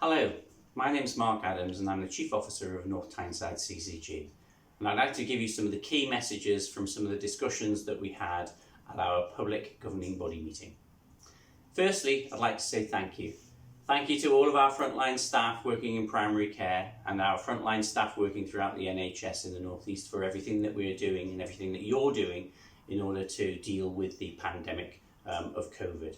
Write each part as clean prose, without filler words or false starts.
Hello, my name's Mark Adams and I'm the Chief Officer of North Tyneside CCG, and I'd like to give you some of the key messages from some of the discussions that we had at our public governing body meeting. Firstly, I'd like to say thank you. Thank you to all of our frontline staff working in primary care and our frontline staff working throughout the NHS in the North East for everything that we're doing and everything that you're doing in order to deal with the pandemic of COVID.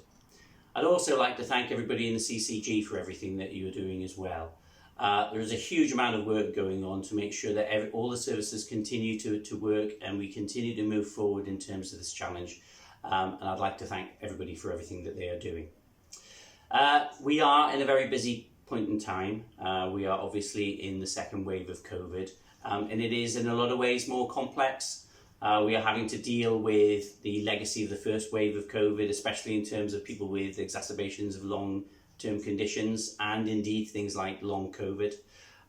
I'd also like to thank everybody in the CCG for everything that you're doing as well. There is a huge amount of work going on to make sure that all the services continue to work and we continue to move forward in terms of this challenge. And I'd like to thank everybody for everything that they are doing. We are in a very busy point in time. We are obviously in the second wave of COVID, and it is in a lot of ways more complex. We are having to deal with the legacy of the first wave of COVID, especially in terms of people with exacerbations of long-term conditions and indeed things like long COVID.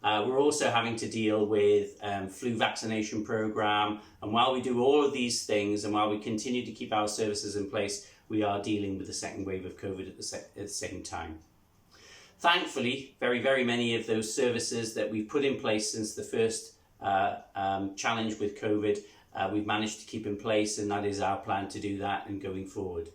We're also having to deal with flu vaccination program, and while we do all of these things and while we continue to keep our services in place, we are dealing with the second wave of COVID at the same time. Thankfully, very many of those services that we've put in place since the first challenge with COVID, we've managed to keep in place, and that is our plan to do that and going forward.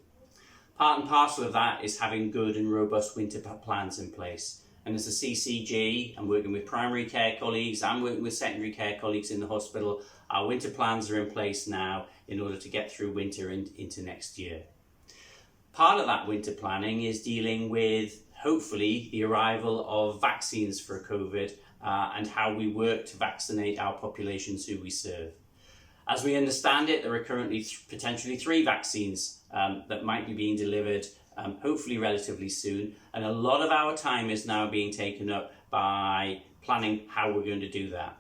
Part and parcel of that is having good and robust winter plans in place. And as a CCG, I'm working with primary care colleagues, I'm working with secondary care colleagues in the hospital. Our winter plans are in place now in order to get through winter and into next year. Part of that winter planning is dealing with, hopefully, the arrival of vaccines for COVID and how we work to vaccinate our populations who we serve. As we understand it, there are currently potentially 3 vaccines that might be being delivered, hopefully relatively soon. And a lot of our time is now being taken up by planning how we're going to do that.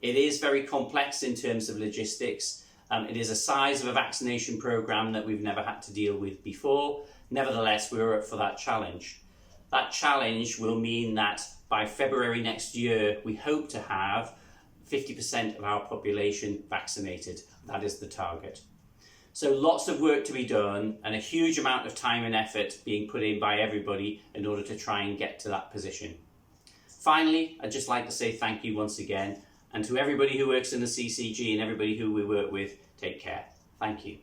It is very complex in terms of logistics. It is a size of a vaccination program that we've never had to deal with before. Nevertheless, we're up for that challenge. That challenge will mean that by February next year, we hope to have 50% of our population vaccinated. That is the target. So lots of work to be done and a huge amount of time and effort being put in by everybody in order to try and get to that position. Finally, I'd just like to say thank you once again, and to everybody who works in the CCG and everybody who we work with, take care. Thank you.